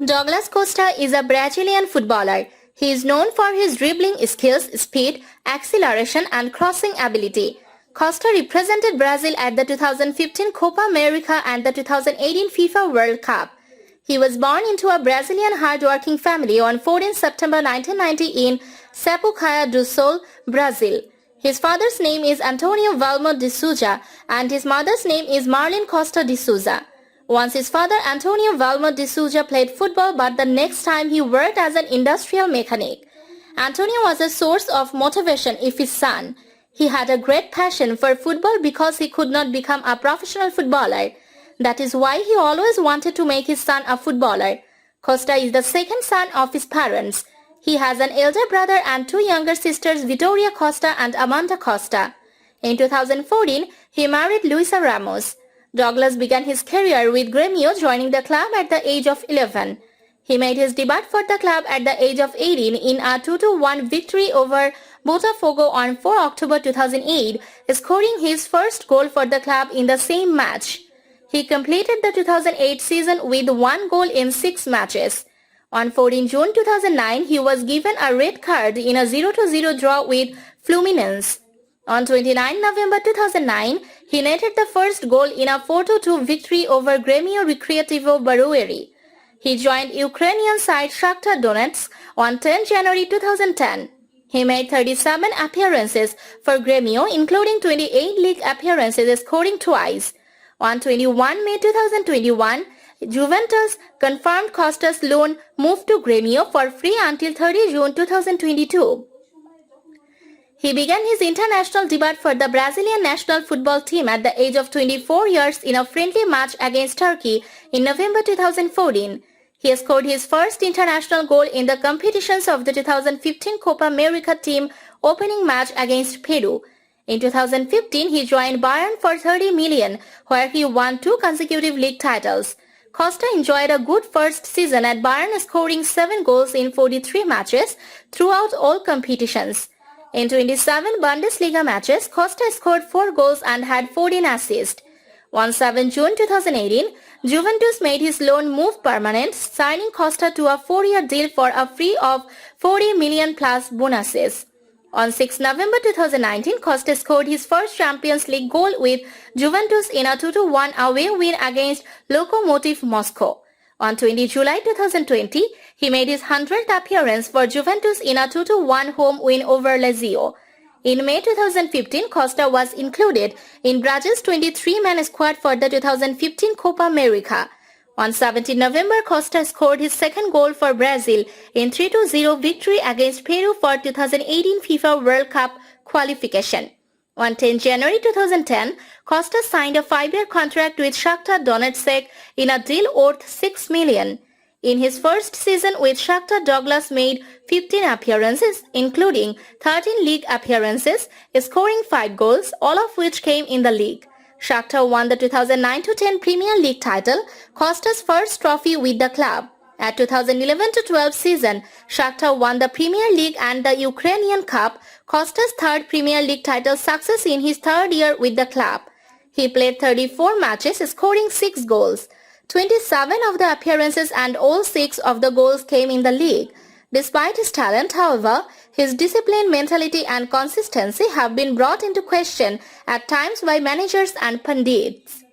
Douglas Costa is a Brazilian footballer. He is known for his dribbling skills, speed, acceleration and crossing ability. Costa represented Brazil at the 2015 Copa America and the 2018 FIFA World Cup. He was born into a Brazilian hard-working family on 14 September 1990 in Sapucaia do Sul, Brazil. His father's name is Antonio Valmont de Souza and his mother's name is Marlene Costa de Souza. Once his father Antonio Valmont de Souza played football, but the next time he worked as an industrial mechanic. Antonio was a source of motivation if his son. He had a great passion for football because he could not become a professional footballer. That is why he always wanted to make his son a footballer. Costa is the second son of his parents. He has an elder brother and two younger sisters, Vitória Costa and Amanda Costa. In 2014, he married Luisa Ramos. Douglas began his career with Grêmio, joining the club at the age of 11. He made his debut for the club at the age of 18 in a 2-1 victory over Botafogo on 4 October 2008, scoring his first goal for the club in the same match. He completed the 2008 season with 1 goal in 6 matches. On 14 June 2009, he was given a red card in a 0-0 draw with Fluminense. On 29 November 2009, he netted the first goal in a 4-2 victory over Grêmio Recreativo Barueri. He joined Ukrainian side Shakhtar Donetsk on 10 January 2010. He made 37 appearances for Grêmio, including 28 league appearances, scoring twice. On 21 May 2021, Juventus confirmed Costa's loan move to Grêmio for free until 30 June 2022. He began his international debut for the Brazilian national football team at the age of 24 years in a friendly match against Turkey in November 2014. He scored his first international goal in the competitions of the 2015 Copa America team opening match against Peru. In 2015, he joined Bayern for 30 million, where he won 2 consecutive league titles. Costa enjoyed a good first season at Bayern, scoring 7 goals in 43 matches throughout all competitions. In 27 Bundesliga matches, Costa scored 4 goals and had 14 assists. On 7 June 2018, Juventus made his loan move permanent, signing Costa to a 4-year deal for a fee of 40 million plus bonuses. On 6 November 2019, Costa scored his first Champions League goal with Juventus in a 2-1 away win against Lokomotiv Moscow. On 20 July 2020, he made his 100th appearance for Juventus in a 2-1 home win over Lazio. In May 2015, Costa was included in Brazil's 23-man squad for the 2015 Copa America. On 17 November, Costa scored his second goal for Brazil in 3-0 victory against Peru for 2018 FIFA World Cup qualification. On 10 January 2010, Costa signed a 5-year contract with Shakhtar Donetsk in a deal worth 6 million. In his first season with Shakhtar, Douglas made 15 appearances, including 13 league appearances, scoring 5 goals, all of which came in the league. Shakhtar won the 2009-10 Premier League title, Costa's first trophy with the club. At 2011-12 season, Shakhtar won the Premier League and the Ukrainian Cup, Costa's third Premier League title success in his third year with the club. He played 34 matches, scoring 6 goals. 27 of the appearances and all 6 of the goals came in the league. Despite his talent, however, his discipline, mentality and consistency have been brought into question at times by managers and pundits.